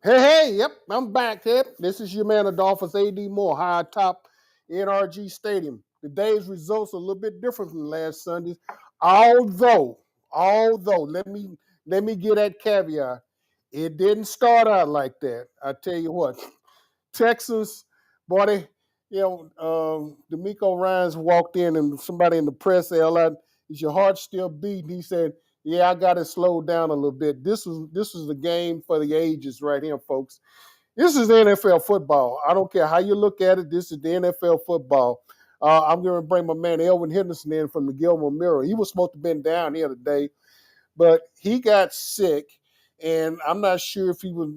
Hey, yep, I'm back. Yep. This is your man, Adolphus A.D. Moore, high top NRG Stadium. Today's results are a little bit different from last Sunday's. Although, although, let me get that caveat. It didn't start out like that. I tell you what, Texas, boy, D'Amico Ryans walked in and somebody in the press said, "Is your heart still beating?" He said, "Yeah, I got to slow down a little bit." This was the game for the ages right here, folks. This is the NFL football. I don't care how you look at it. This is the NFL football. I'm going to bring my man Elvin Henderson in from the Gilmore Mirror. He was supposed to have been down here today, but he got sick, and I'm not sure if he was,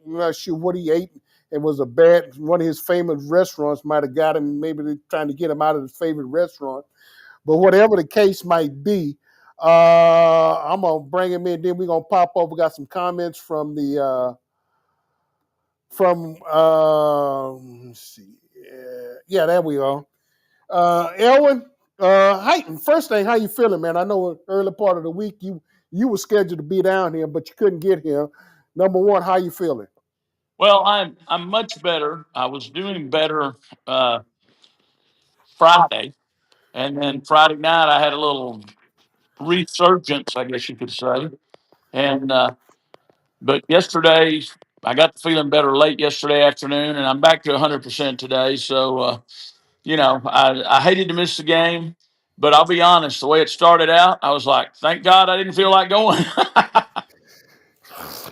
I'm not sure what he ate. It was a bad one of his favorite restaurants might have got him. Maybe they're trying to get him out of his favorite restaurant. But whatever the case might be, I'm gonna bring him in. Then we're gonna pop up. We got some comments from the from let's see, yeah, there we are. Elwin, first thing, how you feeling, man? I know early part of the week you were scheduled to be down here, but you couldn't get here. Number one, how you feeling? Well, I'm much better. I was doing better uh, Friday, and then Friday night I had a little resurgence, I guess you could say. And but yesterday I got feeling better late yesterday afternoon, and I'm back to 100% today. So I hated to miss the game, but I'll be honest, the way it started out, I was like, thank God I didn't feel like going.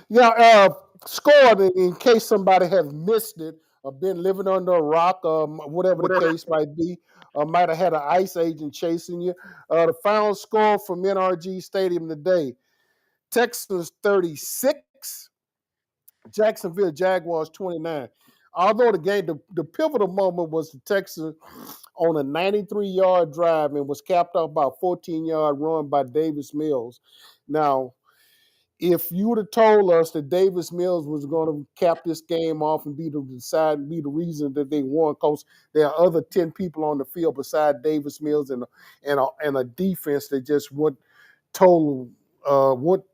Yeah, scored in case somebody has missed it or been living under a rock, whatever the case might be, or might have had an ICE agent chasing you. The final score from NRG Stadium today: Texans 36, Jacksonville Jaguars 29. Although the pivotal moment was the Texans on a 93-yard drive and was capped off by a 14-yard run by Davis Mills. Now, if you would have told us that Davis Mills was going to cap this game off and be the reason that they won, because there are other 10 people on the field beside Davis Mills and a defense that just went total went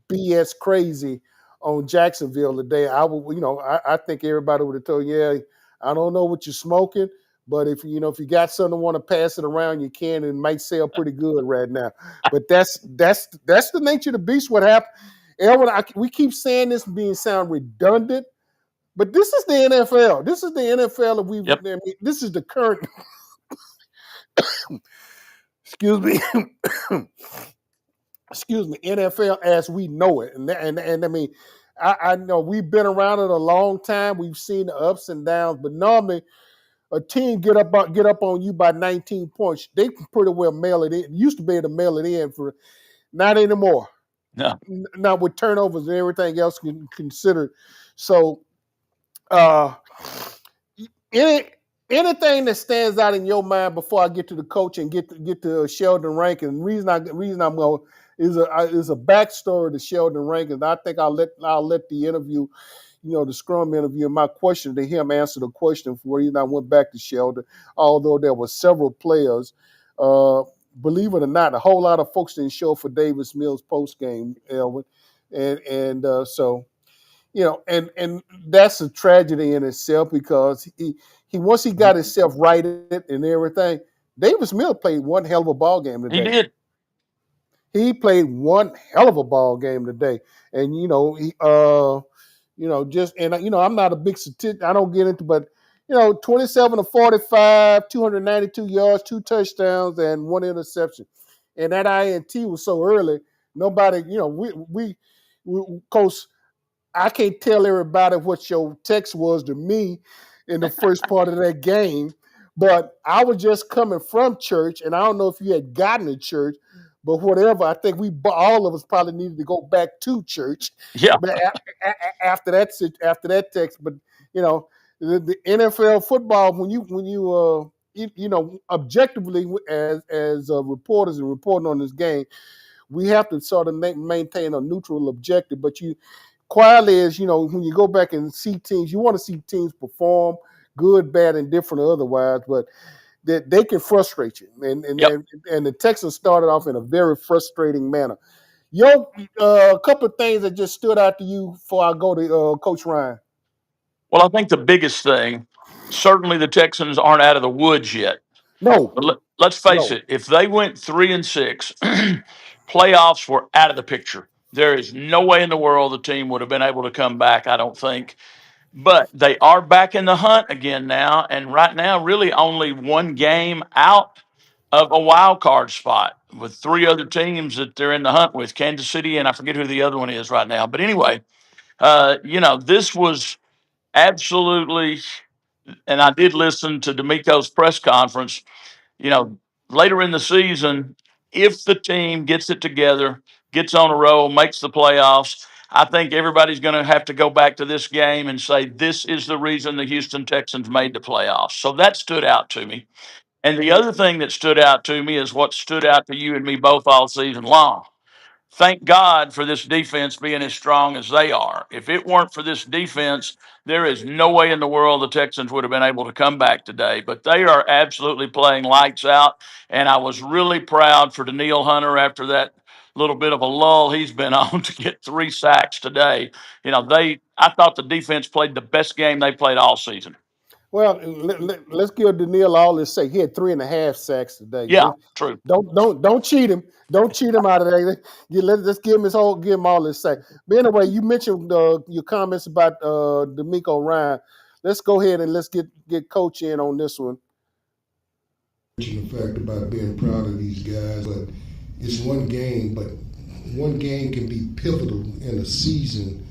BS crazy on Jacksonville today. I think everybody would have told, yeah, I don't know what you're smoking, but if you got something to want to pass it around, you can. It might sell pretty good right now. But that's the nature of the beast. What happened? Elvin, we keep saying this being sound redundant, but this is the NFL. This is the NFL. Yep. This is the current. Excuse me. Excuse me, NFL as we know it, and I mean, I know we've been around it a long time. We've seen the ups and downs, but normally a team get up on you by 19 points. They can pretty well mail it in. Used to be able to mail it in for not anymore. No. Not with turnovers and everything else considered. So, uh, any anything that stands out in your mind before I get to the coach and get to Sheldon Rankin. Reason I'm going is a backstory to Sheldon Rankin. I think I'll let the interview, the scrum interview, my question to him answer the question for you. And I went back to Sheldon, although there were several players. Believe it or not, a whole lot of folks didn't show for Davis Mills post game, Elvin, and so and that's a tragedy in itself because he once he got himself righted and everything, Davis Mills played one hell of a ball game He today. did. He played one hell of a ball game today, and just and I'm not a big statistic. I don't get into, but 27 to 45, 292 yards, two touchdowns, and one interception, and that INT was so early. Nobody, coach. I can't tell everybody what your text was to me in the first part of that game, but I was just coming from church, and I don't know if you had gotten to church, but whatever. I think all of us probably needed to go back to church, Yeah. but after that text. But the NFL football when you objectively as reporters and reporting on this game, we have to sort of maintain a neutral objective, but you quietly as when you go back and see teams, you want to see teams perform good, bad, and different or otherwise, but that they can frustrate you. And, and Yep. and and the Texans started off in a very frustrating manner. Your couple of things that just stood out to you before I go to Coach Ryan. Well, I think the biggest thing, certainly the Texans aren't out of the woods yet. No, But let's face no. it, if they went 3-6, playoffs were out of the picture. There is no way in the world the team would have been able to come back, I don't think. But they are back in the hunt again now, and right now, really only one game out of a wild card spot with three other teams that they're in the hunt with, Kansas City, and I forget who the other one is right now. But anyway, this was absolutely, and I did listen to D'Amico's press conference. You know, later in the season, if the team gets it together, gets on a roll, makes the playoffs, I think everybody's going to have to go back to this game and say, this is the reason the Houston Texans made the playoffs. So that stood out to me. And the other thing that stood out to me is what stood out to you and me both all season long. Thank God for this defense being as strong as they are. If it weren't for this defense, there is no way in the world the Texans would have been able to come back today. But they are absolutely playing lights out. And I was really proud for Daniil Hunter after that little bit of a lull he's been on to get 3 sacks today. I thought the defense played the best game they played all season. Well, let's give Daniil all his sake. He had 3.5 sacks today. Yeah, true. Don't cheat him. Don't cheat him out of there. Let's give him all his sack. But anyway, you mentioned your comments about D'Amico Ryan. Let's go ahead and let's get Coach in on this one. The fact about being proud of these guys, but it's one game, but one game can be pivotal in a season.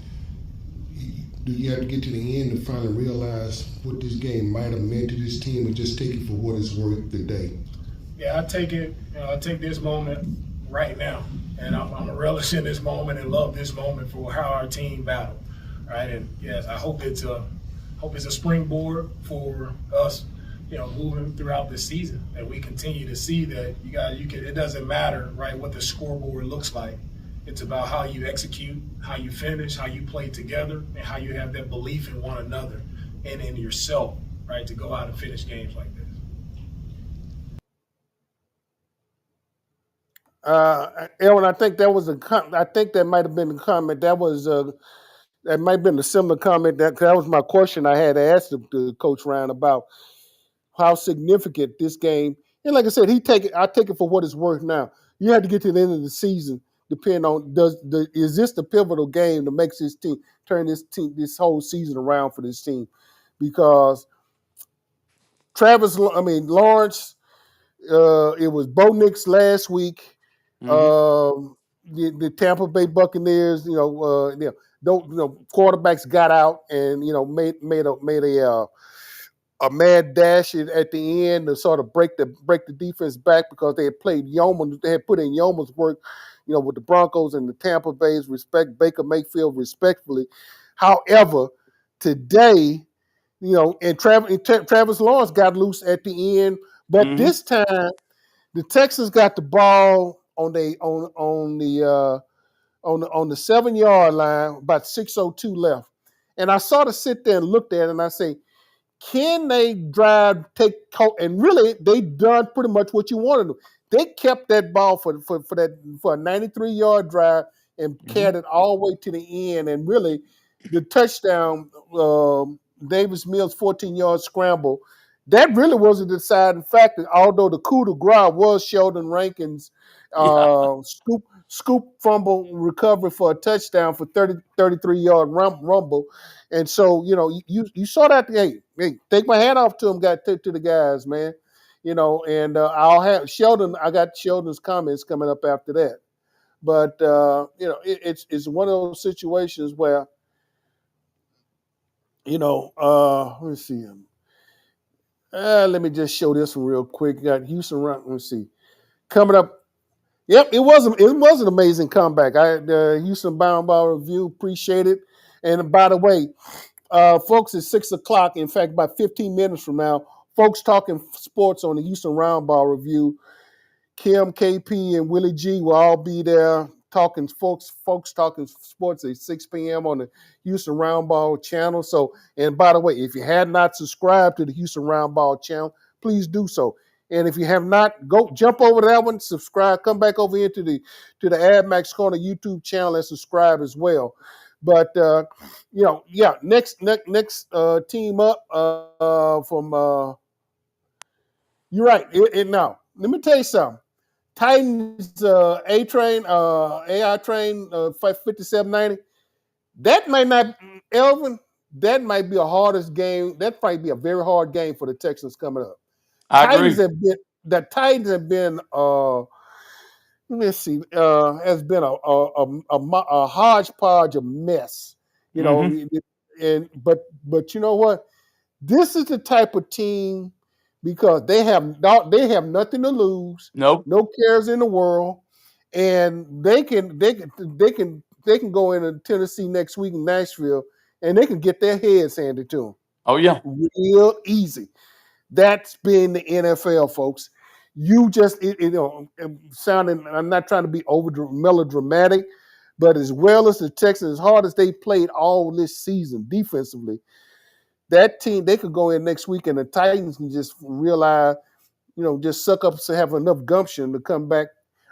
Do you have to get to the end to finally realize what this game might have meant to this team, or just take it for what it's worth today? Yeah, I take it. I take this moment right now, and I'm a relish in this moment and love this moment for how our team battled. Right, and yes, I hope it's a springboard for us. Moving throughout the season, and we continue to see that it doesn't matter, right, what the scoreboard looks like. It's about how you execute, how you finish, how you play together, and how you have that belief in one another and in yourself, right, to go out and finish games like this. Aaron, I think that might have been the comment. That might have been a similar comment. That was my question I had asked the Coach Ryan about how significant this game. And like I said, I take it for what it's worth now. You have to get to the end of the season, depending on is this the pivotal game that makes this team turn this whole season around for this team? Because Lawrence, it was Bo Nix last week. Mm-hmm. The Tampa Bay Buccaneers, quarterbacks got out and made a mad dash at the end to sort of break the defense back because they had played yeoman. They had put in yeoman's work, with the Broncos and the Tampa Bay's Baker Mayfield respectfully. However, today, and Travis Lawrence got loose at the end, but Mm-hmm. this time the Texans got the ball on the 7-yard line, about 6:02 left, and I sort of sit there and looked at it and I say, can they drive, and really they done pretty much what you wanted to. They kept that ball for a 93-yard drive and carried it all the way to the end. And really, the touchdown, Davis Mills 14-yard scramble, that really was a deciding factor. Although the coup de grace was Sheldon Rankins' Yeah. scoop fumble recovery for a touchdown for 33-yard rumble. And so, you saw that. Hey, take my hat off to them, to the guys, man. And I'll have Sheldon. I got Sheldon's comments coming up after that. But it's one of those situations where, let me see. Let me just show this one real quick. Got Houston run. Let me see. Coming up. Yep, it was an amazing comeback. The Houston Bound Ball Review, appreciate it. And by the way, folks, it's 6:00. In fact, about 15 minutes from now, folks talking sports on the Houston Roundball Review. Kim, KP, and Willie G will all be there talking folks talking sports at 6 p.m. on the Houston Roundball channel. So, and by the way, if you had not subscribed to the Houston Roundball channel, please do so. And if you have not, go jump over to that one, subscribe, come back over here to the Ad Max Corner YouTube channel and subscribe as well. But yeah, next team up from you're right. Now let me tell you something. Titans A train, AI train, 5790. That might not, Elvin. That might be a hardest game. That might be a very hard game for the Texans coming up. I Titans agree. have been the Titans have been let's see has been a hodgepodge of mess, you know. Hmm. And but you know what? This is the type of team because they have nothing to lose, Nope. no cares in the world, and they can go into Tennessee next week in Nashville and they can get their heads handed to Oh yeah. them real easy. That's been the NFL, folks. You just, sounding, I'm not trying to be over melodramatic, but as well as the Texans, as hard as they played all this season defensively, that team, they could go in next week and the Titans can just realize, just suck up to have enough gumption to come back.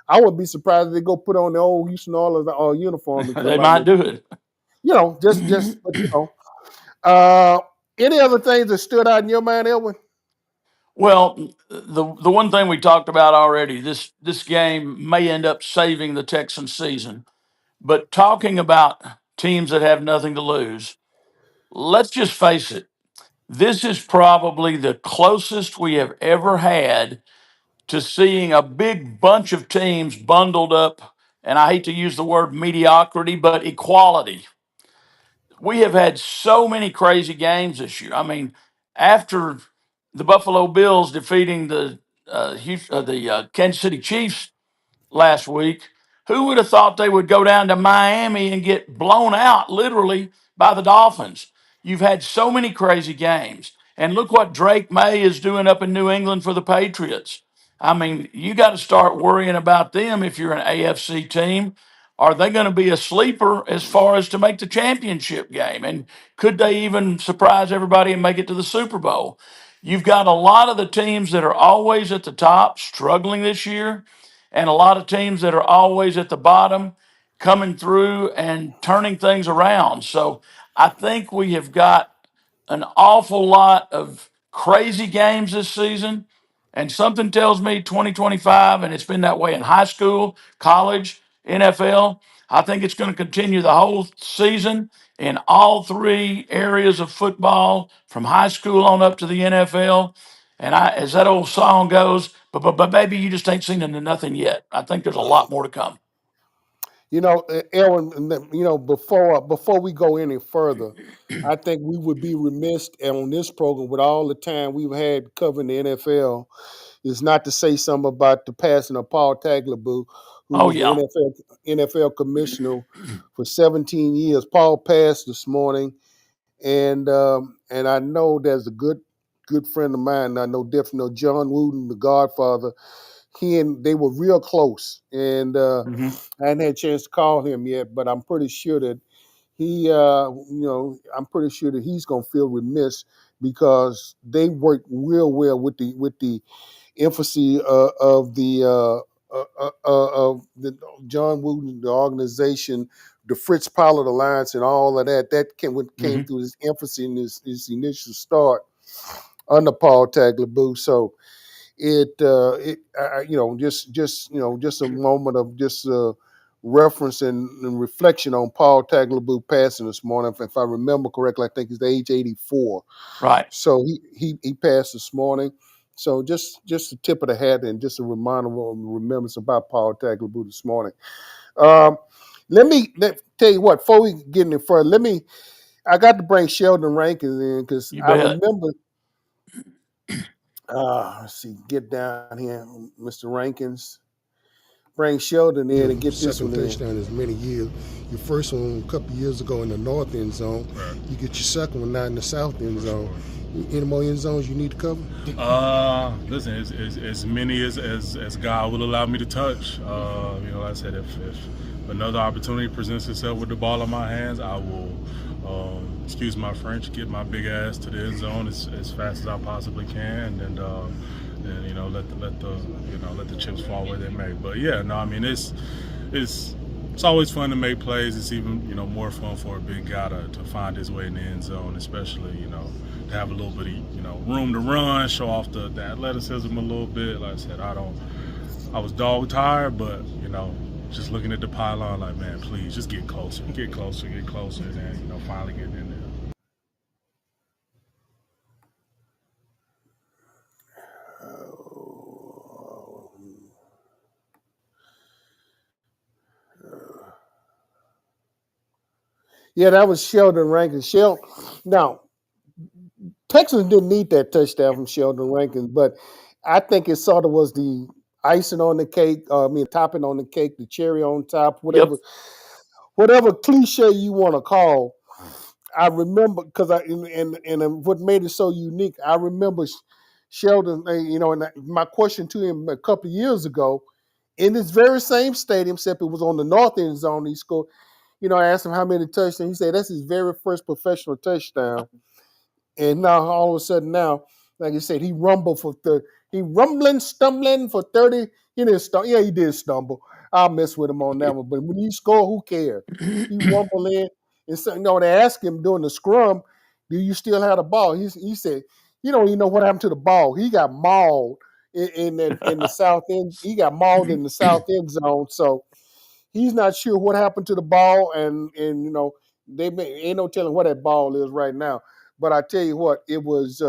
I would be surprised if they go put on the old Houston Oilers uniform and They come out might next do week. it. But uh, any other things that stood out in your mind, Elwin? Well, the one thing we talked about already, this game may end up saving the Texans season. But talking about teams that have nothing to lose, let's just face it. This is probably the closest we have ever had to seeing a big bunch of teams bundled up, and I hate to use the word mediocrity, but equality. We have had so many crazy games this year. I mean, after the Buffalo Bills defeating the Kansas City Chiefs last week, who would have thought they would go down to Miami and get blown out literally by the Dolphins? You've had so many crazy games. And look what Drake May is doing up in New England for the Patriots. I mean, you got to start worrying about them if you're an AFC team. Are they going to be a sleeper as far as to make the championship game? And could they even surprise everybody and make it to the Super Bowl? You've got a lot of the teams that are always at the top struggling this year, and a lot of teams that are always at the bottom coming through and turning things around. So I think we have got an awful lot of crazy games this season. And something tells me 2025, and it's been that way in high school, college, NFL. I think it's going to continue the whole season in all three areas of football, from high school on up to the NFL. And as that old song goes, but baby, you just ain't seen into nothing yet. I think there's a lot more to come. Aaron, before we go any further, I think we would be remiss on this program with all the time we've had covering the NFL is not to say something about the passing of Paul Tagliabue, who Oh was the yeah. NFL commissioner for 17 years. Paul passed this morning, and I know there's a good friend of mine. I know definitely know John Wooden, the Godfather. He and they were real close, and Hmm. I hadn't had a chance to call him yet, but I'm pretty sure that I'm pretty sure that he's gonna feel remiss because they worked real well with the emphasis of the John Wooden, the organization, the Fritz Pollard Alliance, and all of that. That came Hmm. through his emphasis in his initial start under Paul Tagliabue. So just a moment of just reference and reflection on Paul Tagliabue passing this morning. If I remember correctly, I think he's age 84. Right. So he passed this morning. So just a tip of the hat and just a reminder of remembrance about Paul Tagliabue this morning. Um, let tell you what, before we get any further, I got to bring Sheldon Rankins in because You I bet. remember let's see, get down here, Mr. Rankins. Bring Sheldon in Your and get this second one in. touchdown is many years. Your first one a couple years ago in the north end zone. Right. You get your second one now in the south end zone. Any more end zones you need to cover? Listen, as many as God will allow me to touch. Like I said, if another opportunity presents itself with the ball in my hands, I will, excuse my French, get my big ass to the end zone as fast as I possibly can, and let the chips fall where they may. But yeah, no, I mean it's it's always fun to make plays. It's even more fun for a big guy to find his way in the end zone, especially to have a little bit of room to run, show off the athleticism a little bit. Like I said, I was dog tired, but just looking at the pylon, like, man, please just get closer, get closer, get closer, and then finally getting in there. Yeah, that was Sheldon Rankins. Now, Texans didn't need that touchdown from Sheldon Rankins, but I think it sort of was the icing on the cake. Topping on the cake, the cherry on top, Yep. whatever cliche you want to call. I remember because and what made it so unique. I remember Sheldon. And my question to him a couple of years ago in this very same stadium, except it was on the north end zone. He scored. I asked him how many touchdowns. He said that's his very first professional touchdown. And now all of a sudden now, like you said, he rumbling, stumbling for 30. He didn't stumble. Yeah, he did stumble. I'll mess with him on that one. But when he scored, who cares? He rumbled in. And so, they asked him during the scrum, do you still have the ball? He said, you don't even know what happened to the ball. He got mauled in the south end. He got mauled in the south end zone. So he's not sure what happened to the ball. And ain't no telling what that ball is right now. But I tell you what, it was.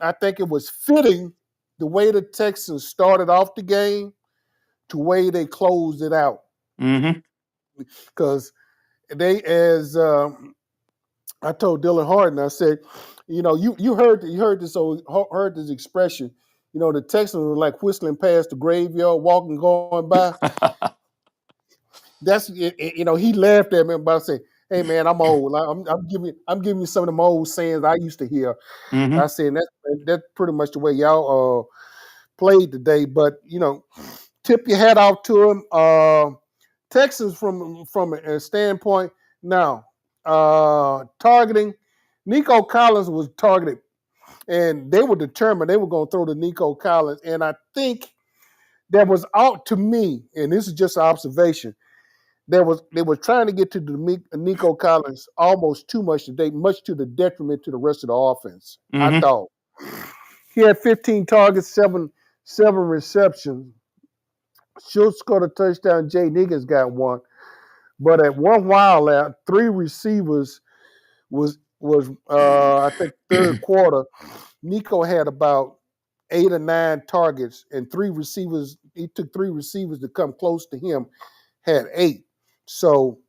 I think it was fitting the way the Texans started off the game to the way they closed it out. Mm-hmm. Because as I told Dylan Harden, I said, you heard this expression. The Texans were like whistling past the graveyard, walking, going by. That's he laughed at me about saying, "Hey man, I'm old. I'm giving you some of them old sayings I used to hear." Mm-hmm. I said that's pretty much the way y'all played today. But tip your hat off to him. Texans from a standpoint now targeting. Nico Collins was targeted, and they were determined they were going to throw to Nico Collins. And I think that was out to me, and this is just an observation. They were trying to get to the Nico Collins almost too much today, much to the detriment to the rest of the offense. I Mm-hmm. thought he had 15 targets, seven receptions. Schultz scored a touchdown. Jay Niggins got one, but at one while out, three receivers was I think third quarter. Nico had about 8 or 9 targets, and three receivers. He took 3 receivers to come close to him. Had 8. So,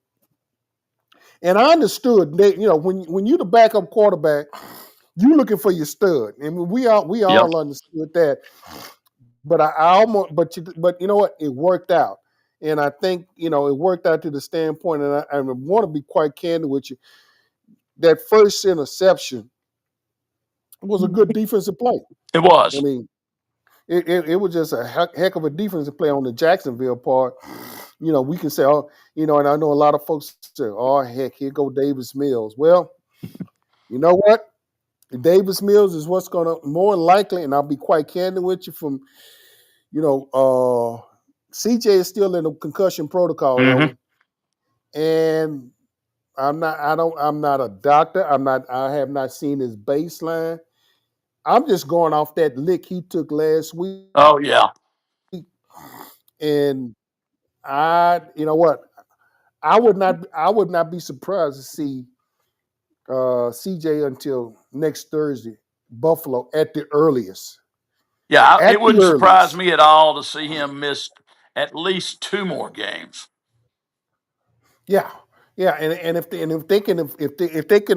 and I understood that when you're the backup quarterback, you looking for your stud. I mean, we Yep. all understood that. But I almost, but you know what? It worked out, and I think it worked out to the standpoint. And I want to be quite candid with you. That first interception was a good defensive play. It I was. mean, it was just a heck of a defensive play on the Jacksonville part. We can say, oh, and I know a lot of folks say, oh, heck, here go Davis Mills. Well, you know what? Davis Mills is what's going to more likely, and I'll be quite candid with you from, CJ is still in the concussion protocol, Mm-hmm. Elwin. And I'm not a doctor. I have not seen his baseline. I'm just going off that lick he took last week. Oh yeah. And you know what? I would not be surprised to see CJ until next Thursday, Buffalo at the earliest. Yeah. It At the wouldn't surprise earliest. me at all to see him miss at least 2 more games. Yeah. Yeah. And if they can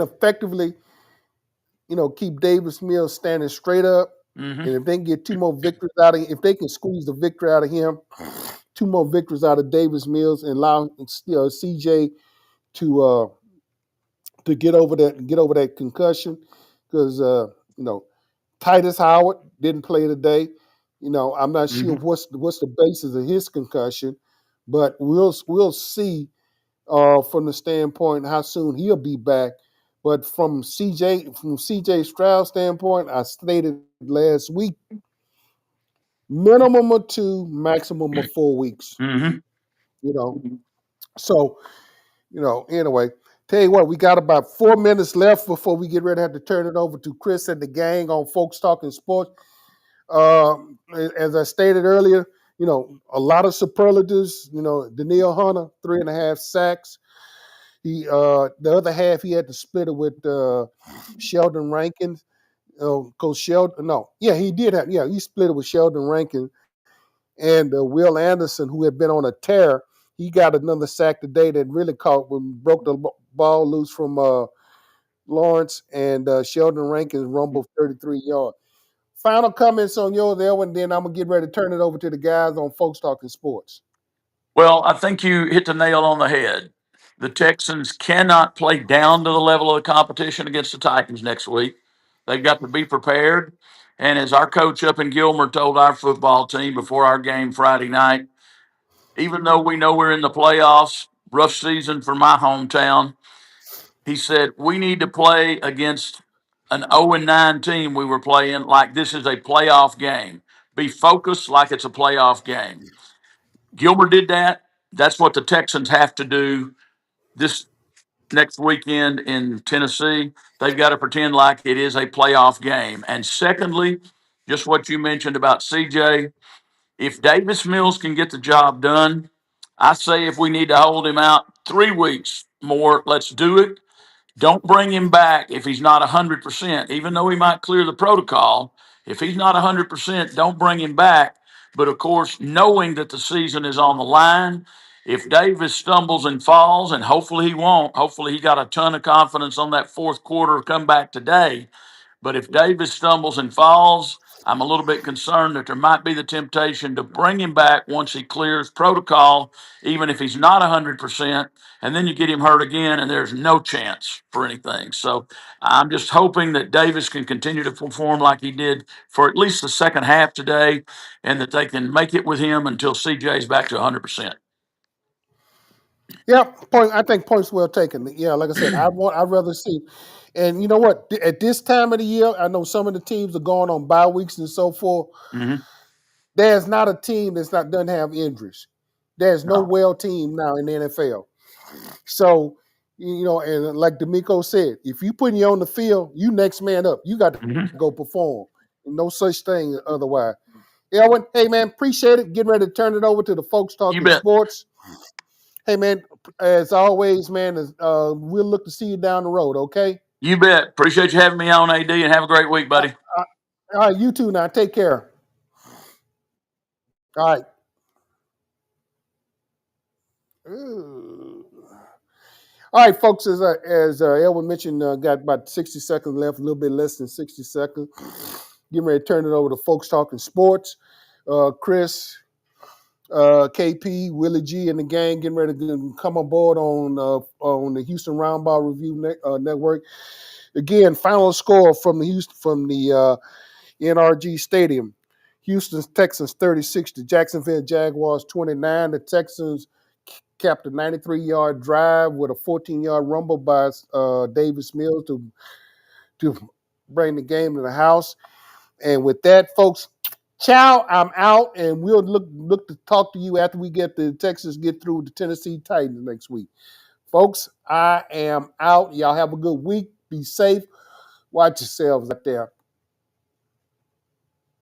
effectively, keep Davis Mills standing straight up, Mm-hmm. and if they can get 2 more victories out of him, if they can squeeze the victory out of him, 2 more victories out of Davis Mills and allow CJ to get over that concussion, because Titus Howard didn't play today. I'm not sure Mm-hmm. what's the basis of his concussion, but we'll see from the standpoint how soon he'll be back. But from CJ Stroud's standpoint, I stated last week minimum of 2, maximum of 4 weeks. Mm-hmm. You know, so anyway. Tell you what, we got about 4 minutes left before we get ready to have to turn it over to Chris and the gang on Folks Talking Sports. As I stated earlier, a lot of superlatives. Daniil Hunter, 3.5 sacks. The other half he had to split it with Sheldon Rankins. Coach Sheldon, no, yeah, he did have, he split it with Sheldon Rankin and Will Anderson, who had been on a tear. He got another sack today that really broke the ball loose from Lawrence, and Sheldon Rankins rumbled 33 yards. Final comments on yours, Elwin, then I'm going to get ready to turn it over to the guys on Folks Talking Sports. Well, I think you hit the nail on the head. The Texans cannot play down to the level of the competition against the Titans next week. They've got to be prepared. And as our coach up in Gilmer told our football team before our game Friday night, even though we know we're in the playoffs, rough season for my hometown, he said, we need to play against an 0-9 team we were playing like this is a playoff game. Be focused like it's a playoff game. Gilmer did that. That's what the Texans have to do this next weekend in Tennessee. They've got to pretend like it is a playoff game. And secondly, just what you mentioned about CJ, if Davis Mills can get the job done, I say if we need to hold him out 3 weeks more, let's do it. Don't bring him back if he's not 100%, even though he might clear the protocol. If he's not 100%, don't bring him back. But of course, knowing that the season is on the line, if Davis stumbles and falls, and hopefully he won't, hopefully he got a ton of confidence on that fourth quarter comeback today. But if Davis stumbles and falls, I'm a little bit concerned that there might be the temptation to bring him back once he clears protocol, even if he's not 100%. And then you get him hurt again, and there's no chance for anything. So I'm just hoping that Davis can continue to perform like he did for at least the second half today, and that they can make it with him until CJ's back to 100%. Yeah, I think points well taken. Yeah, like I said, I'd rather see. And you know what? At this time of the year, I know some of the teams are going on bye weeks and so forth. Mm-hmm. There's not a team doesn't have injuries. There's no well team now in the NFL. So, and like D'Amico said, if you putting you on the field, you next man up. You got to Mm-hmm. go perform. No such thing otherwise. Elwin, hey man, appreciate it. Getting ready to turn it over to the Folks You Talking bet. Sports. Hey man, as always, man, we'll look to see you down the road. Okay. You bet. Appreciate you having me on, AD, and have a great week, buddy. All right, you too. Now, take care. All right. Ooh. All right, folks. As Elwin mentioned, got about 60 seconds left. A little bit less than 60 seconds. Getting ready to turn it over to Folks Talking Sports. Chris, KP, Willie G, and the gang getting ready to come aboard on the Houston Roundball Review Network. Again, final score from the NRG Stadium. Houston Texans 36, the Jacksonville Jaguars 29. The Texans capped a 93-yard drive with a 14-yard rumble by Davis Mills to bring the game to the house. And with that, folks, ciao, I'm out, and we'll look to talk to you after we get the Texans get through the Tennessee Titans next week. Folks, I am out. Y'all have a good week. Be safe. Watch yourselves out there.